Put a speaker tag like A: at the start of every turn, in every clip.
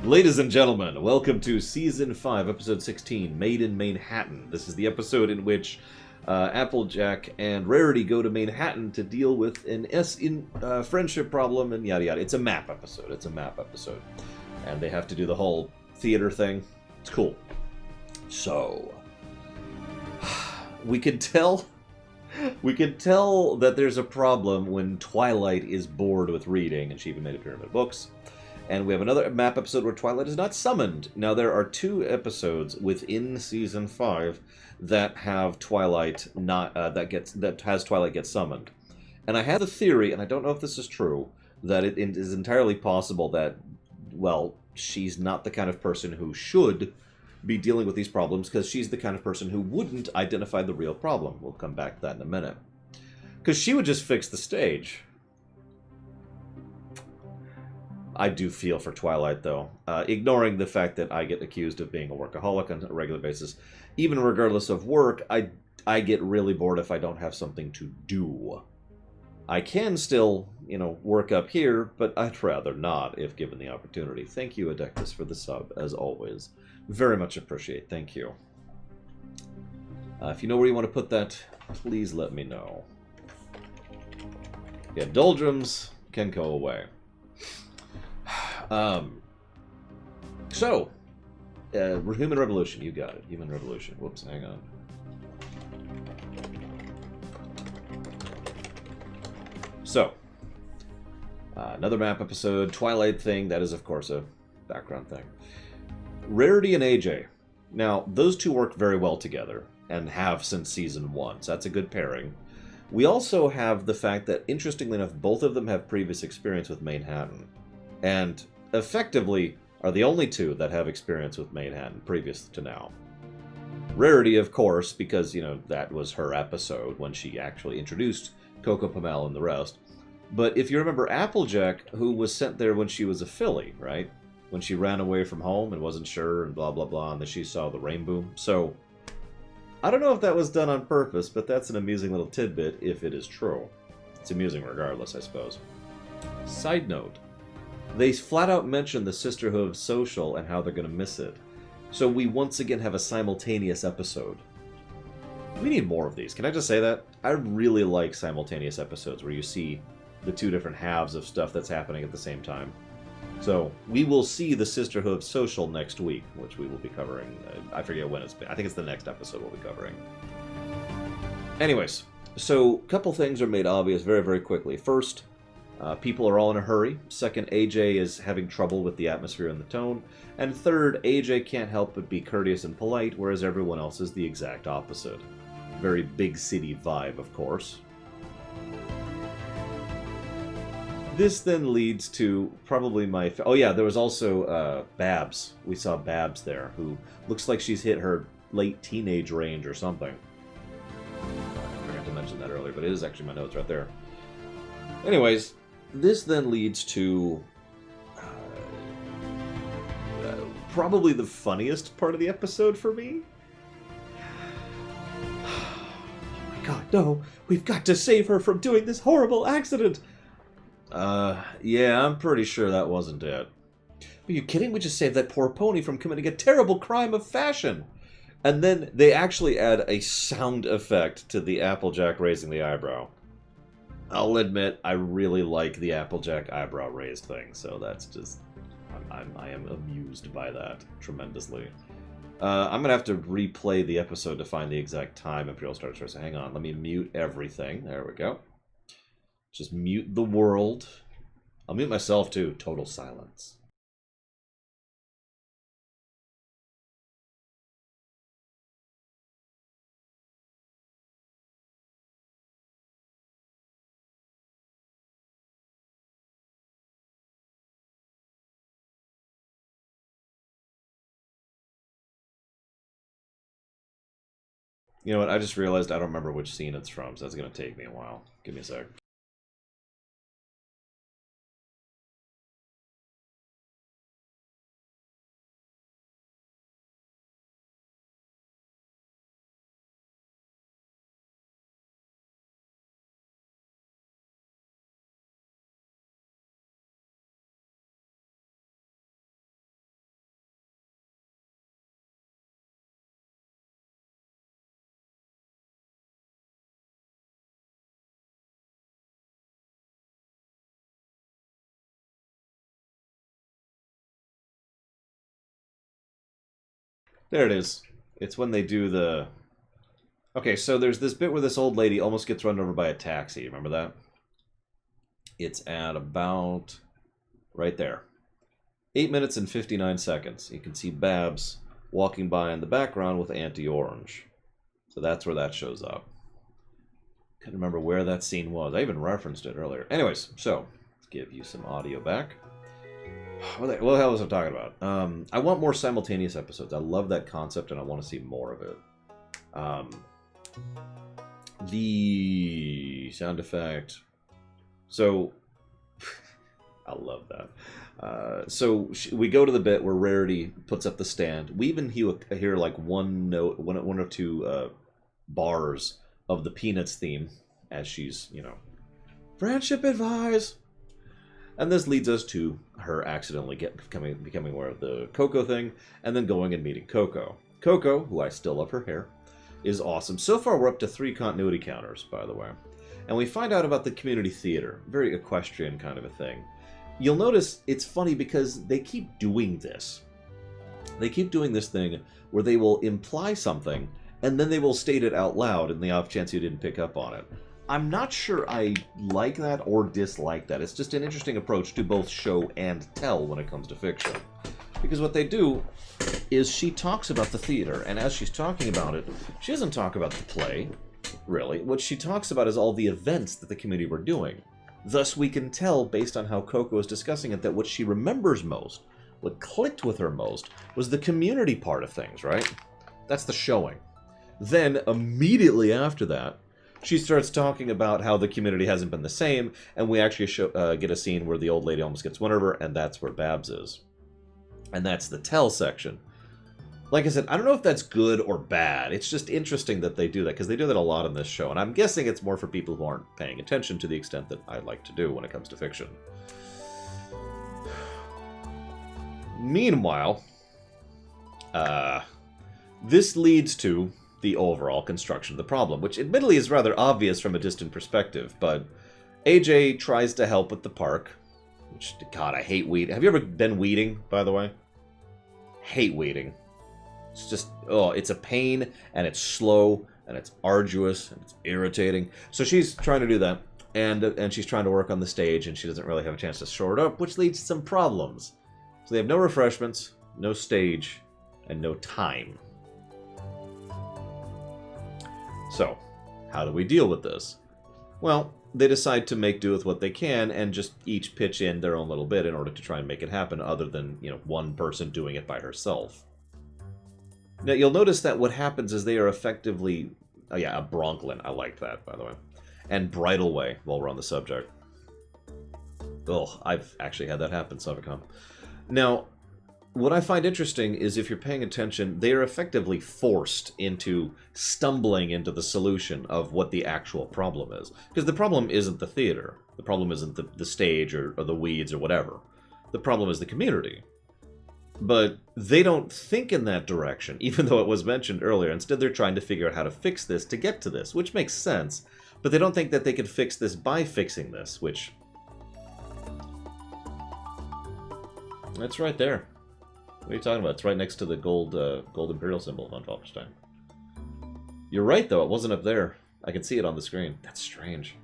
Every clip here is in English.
A: Ladies and gentlemen, welcome to Season 5, Episode 16, Made in Manehattan. This is the episode in which Applejack and Rarity go to Manehattan to deal with an friendship problem and yada yada. It's a map episode. And they have to do the whole theater thing. It's cool. So, we can tell that there's a problem when Twilight is bored with reading, and she even made a pyramid of books. And we have another map episode where Twilight is not summoned. Now, there are 2 episodes within Season 5 that have Twilight not that has Twilight get summoned. And I have the theory, and I don't know if this is true, that it is entirely possible that, well, she's not the kind of person who should be dealing with these problems, because she's the kind of person who wouldn't identify the real problem. We'll come back to that in a minute. Because she would just fix the stage. I do feel for Twilight, though. Ignoring the fact that I get accused of being a workaholic on a regular basis, even regardless of work, I get really bored if I don't have something to do. I can still, work up here, but I'd rather not if given the opportunity. Thank you, Adectus, for the sub, as always. Very much appreciate. Thank you. If you know where you want to put that, please let me know. Yeah, doldrums can go away. Human Revolution, you got it. Human Revolution. Whoops, hang on. So, another map episode, Twilight thing, that is, of course, a background thing. Rarity and AJ. Now, those 2 work very well together, and have since Season 1, so that's a good pairing. We also have the fact that, interestingly enough, both of them have previous experience with Manehattan. And effectively are the only 2 that have experience with Manehattan previous to now. Rarity, of course, because, that was her episode when she actually introduced Coco Pamel and the rest. But if you remember Applejack, who was sent there when she was a filly, right? When she ran away from home and wasn't sure and blah, blah, blah, and then she saw the rainbow. So, I don't know if that was done on purpose, but that's an amusing little tidbit if it is true. It's amusing regardless, I suppose. Side note. They flat out mention the Sisterhood of Social and how they're going to miss it. So we once again have a simultaneous episode. We need more of these. Can I just say that? I really like simultaneous episodes where you see the 2 different halves of stuff that's happening at the same time. So we will see the Sisterhood of Social next week, which we will be covering. I forget when it's been. I think it's the next episode we'll be covering. Anyways, so a couple things are made obvious very, very quickly. First, people are all in a hurry. Second, AJ is having trouble with the atmosphere and the tone. And third, AJ can't help but be courteous and polite, whereas everyone else is the exact opposite. Very big city vibe, of course. This then leads to probably my... Oh yeah, there was also Babs. We saw Babs there, who looks like she's hit her late teenage range or something. I forgot to mention that earlier, but it is actually my notes right there. Anyways... This then leads to probably the funniest part of the episode for me. Oh my god, no! We've got to save her from doing this horrible accident! Yeah, I'm pretty sure that wasn't it. Are you kidding? We just saved that poor pony from committing a terrible crime of fashion! And then they actually add a sound effect to the Applejack raising the eyebrow. I'll admit, I really like the Applejack eyebrow raised thing, so that's just... I am amused by that tremendously. I'm gonna have to replay the episode to find the exact time Imperial Star Destroyer, so hang on, let me mute everything. There we go. Just mute the world. I'll mute myself too. Total silence. You know what, I just realized I don't remember which scene it's from, so that's going to take me a while. Give me a sec. There it is. It's when they do the... Okay, so there's this bit where this old lady almost gets run over by a taxi. Remember that? It's at about... right there. 8 minutes and 59 seconds. You can see Babs walking by in the background with Auntie Orange. So that's where that shows up. Couldn't remember where that scene was. I even referenced it earlier. Anyways, so let's give you some audio back. What the hell was I talking about? I want more simultaneous episodes. I love that concept, and I want to see more of it. The sound effect. So, I love that. So we go to the bit where Rarity puts up the stand. We even hear like one or two bars of the Peanuts theme as she's, you know, friendship advice. And this leads us to her accidentally becoming aware of the Coco thing, and then going and meeting Coco. Coco, who I still love her hair, is awesome. So far, we're up to 3 continuity counters, by the way. And we find out about the community theater. Very equestrian kind of a thing. You'll notice it's funny because they keep doing this. They keep doing this thing where they will imply something, and then they will state it out loud in the off chance you didn't pick up on it. I'm not sure I like that or dislike that. It's just an interesting approach to both show and tell when it comes to fiction. Because what they do is she talks about the theater, and as she's talking about it, she doesn't talk about the play, really. What she talks about is all the events that the community were doing. Thus, we can tell, based on how Coco is discussing it, that what she remembers most, what clicked with her most, was the community part of things, right? That's the showing. Then, immediately after that, she starts talking about how the community hasn't been the same, and we actually get a scene where the old lady almost gets one over, and that's where Babs is. And that's the tell section. Like I said, I don't know if that's good or bad. It's just interesting that they do that, because they do that a lot in this show, and I'm guessing it's more for people who aren't paying attention to the extent that I like to do when it comes to fiction. Meanwhile, this leads to the overall construction of the problem, which admittedly is rather obvious from a distant perspective, but AJ tries to help with the park, which, God, I hate weed. Have you ever been weeding, by the way? Hate weeding. It's just, oh, it's a pain, and it's slow, and it's arduous, and it's irritating. So she's trying to do that, and she's trying to work on the stage, and she doesn't really have a chance to shore it up, which leads to some problems. So they have no refreshments, no stage, and no time. So, how do we deal with this? Well, they decide to make do with what they can and just each pitch in their own little bit in order to try and make it happen, other than, you know, one person doing it by herself. Now, you'll notice that what happens is they are effectively... Oh yeah, a Bronklin. I liked that, by the way. And Bridleway, while we're on the subject. Oh, I've actually had that happen, Suffocom. Now, what I find interesting is if you're paying attention, they are effectively forced into stumbling into the solution of what the actual problem is. Because the problem isn't the theater. The problem isn't the stage or the weeds or whatever. The problem is the community. But they don't think in that direction, even though it was mentioned earlier. Instead, they're trying to figure out how to fix this to get to this, which makes sense. But they don't think that they could fix this by fixing this, which... That's right there. What are you talking about? It's right next to the gold Imperial symbol of Unfalkenstein. You're right, though. It wasn't up there. I can see it on the screen. That's strange.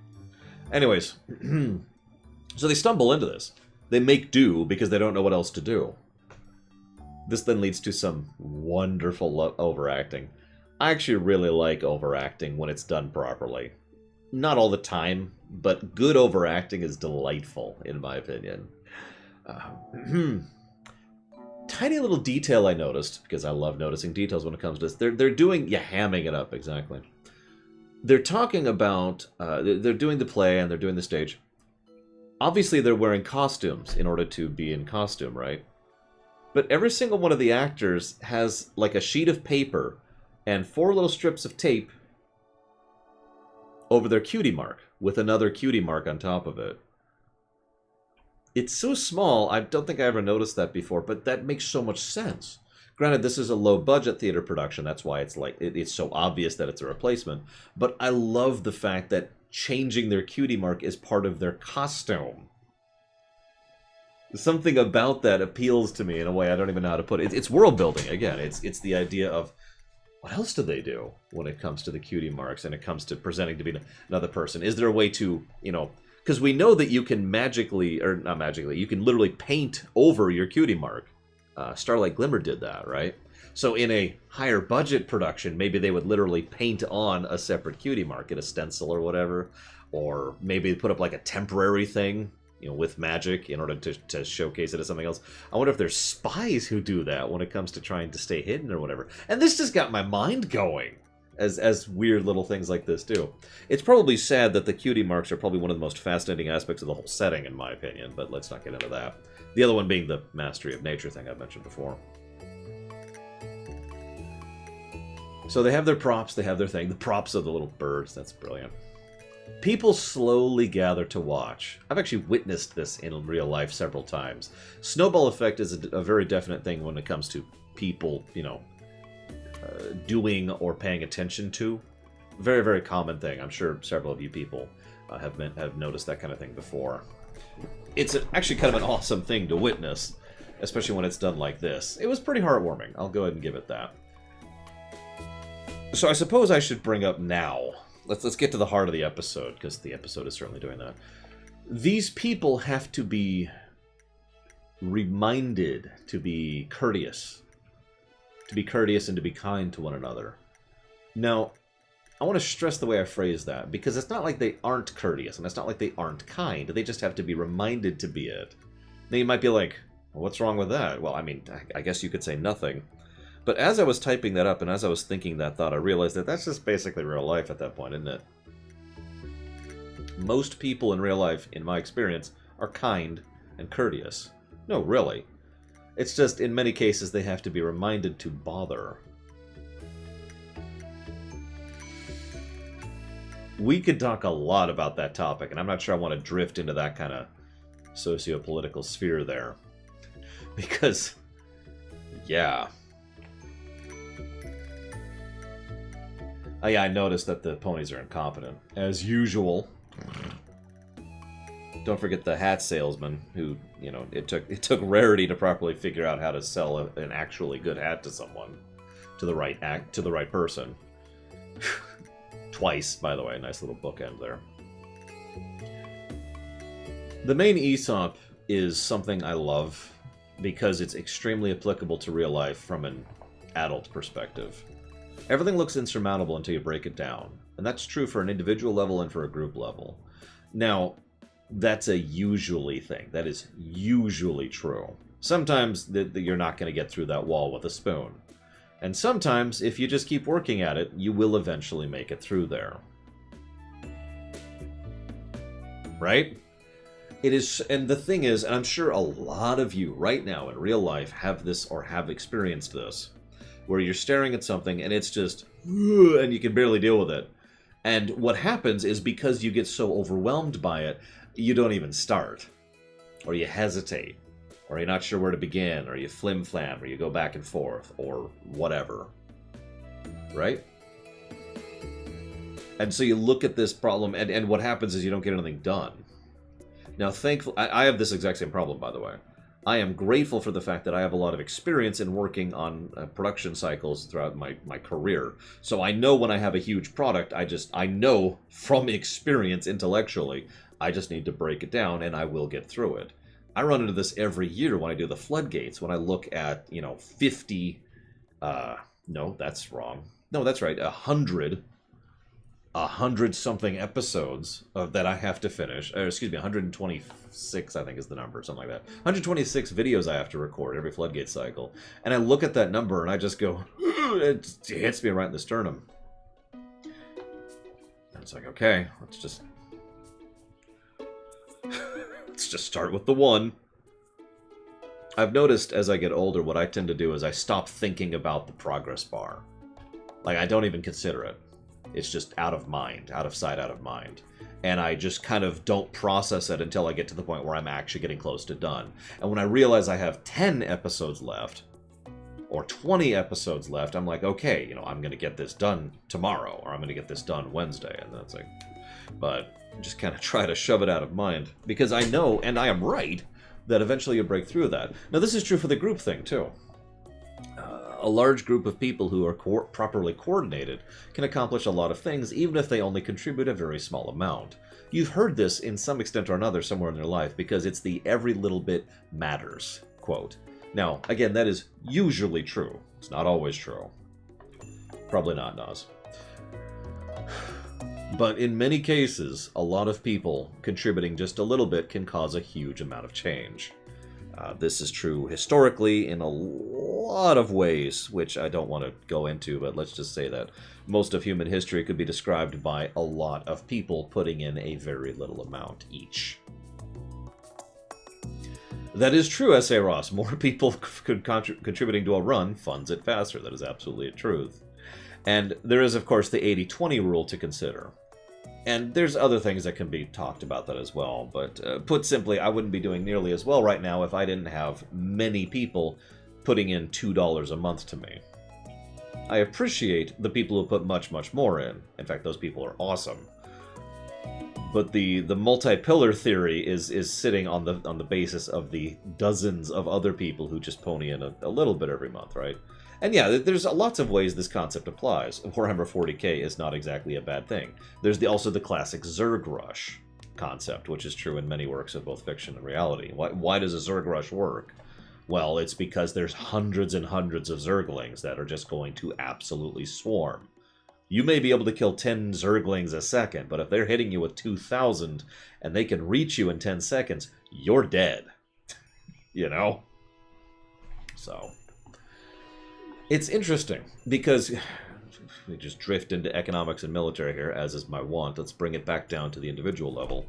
A: Anyways, so they stumble into this. They make do because they don't know what else to do. This then leads to some wonderful overacting. I actually really like overacting when it's done properly. Not all the time, but good overacting is delightful, in my opinion. Tiny little detail I noticed, because I love noticing details when it comes to this. They're doing... Yeah, hamming it up, exactly. They're talking about... they're doing the play and they're doing the stage. Obviously, they're wearing costumes in order to be in costume, right? But every single one of the actors has, like, a sheet of paper and 4 little strips of tape over their cutie mark, with another cutie mark on top of it. It's so small, I don't think I ever noticed that before, but that makes so much sense. Granted, this is a low-budget theater production, that's why it's like it's so obvious that it's a replacement. But I love the fact that changing their cutie mark is part of their costume. Something about that appeals to me in a way I don't even know how to put it. It's world building again. It's the idea of what else do they do when it comes to the cutie marks and it comes to presenting to be another person? Is there a way to, you know, because we know that you can magically, or not magically, you can literally paint over your cutie mark. Starlight Glimmer did that, right? So in a higher budget production, maybe they would literally paint on a separate cutie mark, get a stencil or whatever, or maybe put up like a temporary thing, you know, with magic in order to showcase it as something else. I wonder if there's spies who do that when it comes to trying to stay hidden or whatever. And this just got my mind going, as weird little things like this do. It's probably sad that the cutie marks are probably one of the most fascinating aspects of the whole setting, in my opinion, but let's not get into that. The other one being the mastery of nature thing I've mentioned before. So they have their props, they have their thing. The props of the little birds, that's brilliant. People slowly gather to watch. I've actually witnessed this in real life several times. Snowball effect is a very definite thing when it comes to people, you know, doing or paying attention to. Very, very common thing. I'm sure several of you people have noticed that kind of thing before. It's actually kind of an awesome thing to witness, especially when it's done like this. It was pretty heartwarming. I'll go ahead and give it that. So I suppose I should bring up now. Let's get to the heart of the episode, because the episode is certainly doing that. These people have to be reminded to be courteous. To be courteous and to be kind to one another. Now, I want to stress the way I phrase that, because it's not like they aren't courteous, and it's not like they aren't kind. They just have to be reminded to be it. Now you might be like, well, what's wrong with that? Well, I mean, I guess you could say nothing. But as I was typing that up and as I was thinking that thought, I realized that that's just basically real life at that point, isn't it? Most people in real life, in my experience, are kind and courteous. No, really. It's just, in many cases, they have to be reminded to bother. We could talk a lot about that topic, and I'm not sure I want to drift into that kind of socio-political sphere there. Because, yeah. Oh yeah, I noticed that the ponies are incompetent. As usual. Don't forget the hat salesman, who, you know, it took Rarity to properly figure out how to sell an actually good hat to someone. To the right person. Twice, by the way. Nice little bookend there. The main Aesop is something I love, because it's extremely applicable to real life from an adult perspective. Everything looks insurmountable until you break it down. And that's true for an individual level and for a group level. Now, that's a usually thing. That is usually true. Sometimes you're not going to get through that wall with a spoon. And sometimes, if you just keep working at it, you will eventually make it through there. Right? It is, and the thing is, and I'm sure a lot of you right now in real life have this or have experienced this, where you're staring at something and it's just, and you can barely deal with it. And what happens is, because you get so overwhelmed by it, you don't even start. Or you hesitate. Or you're not sure where to begin. Or you flim-flam. Or you go back and forth. Or whatever. Right? And so you look at this problem, and what happens is you don't get anything done. Now, thankfully, I have this exact same problem, by the way. I am grateful for the fact that I have a lot of experience in working on production cycles throughout my career. So I know when I have a huge product, I know from experience intellectually, I just need to break it down and I will get through it. I run into this every year when I do the floodgates, when I look at, 50, no, that's wrong. No, that's right, 100-something episodes that I have to finish. Excuse me, 126, I think is the number, something like that. 126 videos I have to record every floodgate cycle. And I look at that number and I just go, it hits me right in the sternum. And it's like, okay, let's just start with the one. I've noticed as I get older, what I tend to do is I stop thinking about the progress bar. Like, I don't even consider it. It's just out of mind, out of sight, out of mind. And I just kind of don't process it until I get to the point where I'm actually getting close to done. And when I realize I have 10 episodes left, or 20 episodes left, I'm like, okay, I'm going to get this done tomorrow, or I'm going to get this done Wednesday. And that's like, but just kind of try to shove it out of mind. Because I know, and I am right, that eventually you break through that. Now, this is true for the group thing, too. A large group of people who are properly coordinated can accomplish a lot of things, even if they only contribute a very small amount. You've heard this in some extent or another somewhere in your life, because it's the every little bit matters quote. Now, again, that is usually true. It's not always true. Probably not, Nas. But in many cases, a lot of people contributing just a little bit can cause a huge amount of change. This is true historically in a lot of ways, which I don't want to go into, but let's just say that most of human history could be described by a lot of people putting in a very little amount each. That is true, S.A. Ross. More people contributing to a run funds it faster. That is absolutely a truth. And there is, of course, the 80-20 rule to consider. And there's other things that can be talked about that as well. But put simply, I wouldn't be doing nearly as well right now if I didn't have many people putting in $2 a month to me. I appreciate the people who put much, much more in. In fact, those people are awesome. But the multi-pillar theory is sitting on the basis of the dozens of other people who just pony in a little bit every month, right? And yeah, there's lots of ways this concept applies. Warhammer 40k is not exactly a bad thing. There's also the classic Zerg Rush concept, which is true in many works of both fiction and reality. Why does a Zerg Rush work? Well, it's because there's hundreds and hundreds of Zerglings that are just going to absolutely swarm. You may be able to kill 10 Zerglings a second, but if they're hitting you with 2,000 and they can reach you in 10 seconds, you're dead. You know? So it's interesting, because we just drift into economics and military here, as is my wont. Let's bring it back down to the individual level.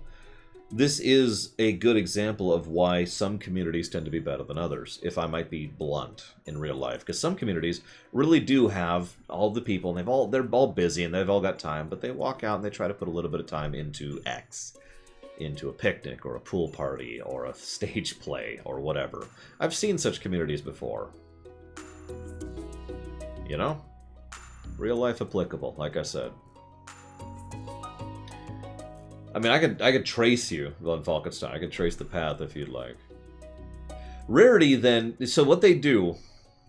A: This is a good example of why some communities tend to be better than others, if I might be blunt in real life. Because some communities really do have all the people, and they're all busy, and they've all got time, but they walk out and they try to put a little bit of time into X. Into a picnic, or a pool party, or a stage play, or whatever. I've seen such communities before. You know? Real life applicable, like I said. I mean, I could trace you, Von Falkenstein. I could trace the path if you'd like. Rarity, then... So what they do...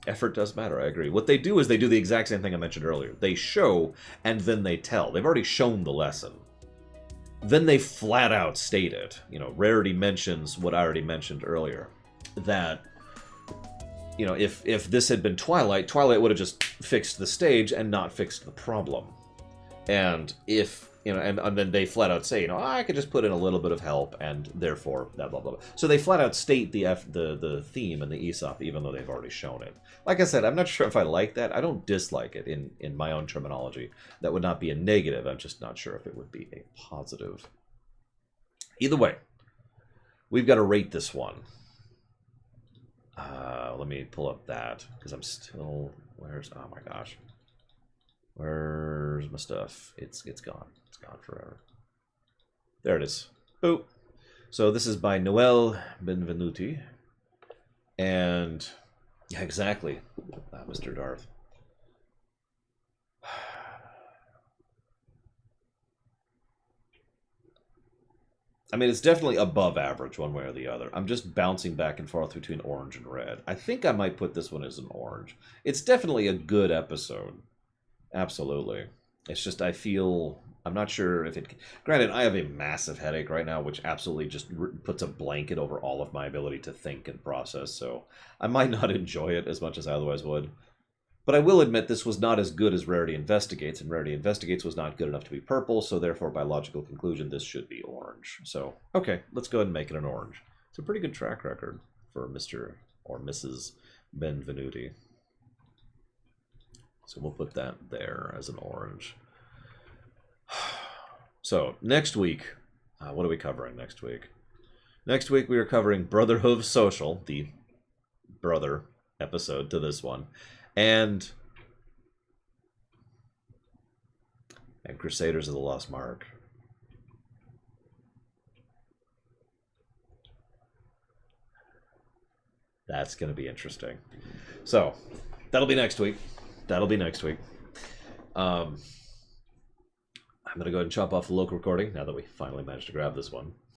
A: Effort does matter, I agree. What they do is they do the exact same thing I mentioned earlier. They show, and then they tell. They've already shown the lesson. Then they flat out state it. You know, Rarity mentions what I already mentioned earlier. That... You know, if this had been Twilight would have just fixed the stage and not fixed the problem. And if, you know, and then they flat out say, you know, I could just put in a little bit of help, and therefore, blah, blah, blah. So they flat out state the theme in the Aesop, even though they've already shown it. Like I said, I'm not sure if I like that. I don't dislike it in my own terminology. That would not be a negative. I'm just not sure if it would be a positive. Either way, we've got to rate this one. Let me pull up that, because I'm still... Where's... Oh my gosh. Where's my stuff? It's gone. It's gone forever. There it is. Boop. So this is by Noel Benvenuti. And... Yeah, exactly. Mr. Darth. I mean, it's definitely above average one way or the other. I'm just bouncing back and forth between orange and red. I think I might put this one as an orange. It's definitely a good episode. Absolutely. It's just I feel... I'm not sure if it... Granted, I have a massive headache right now, which absolutely just puts a blanket over all of my ability to think and process, so I might not enjoy it as much as I otherwise would. But I will admit this was not as good as Rarity Investigates, and Rarity Investigates was not good enough to be purple, so therefore, by logical conclusion, this should be orange. So, okay, let's go ahead and make it an orange. It's a pretty good track record for Mr. or Mrs. Benvenuti. So we'll put that there as an orange. So, next week, what are we covering next week? Next week we are covering Brotherhood Social, the brother episode to this one. And Crusaders of the Lost Mark. That's going to be interesting. So, that'll be next week. I'm going to go ahead and chop off the local recording now that we finally managed to grab this one.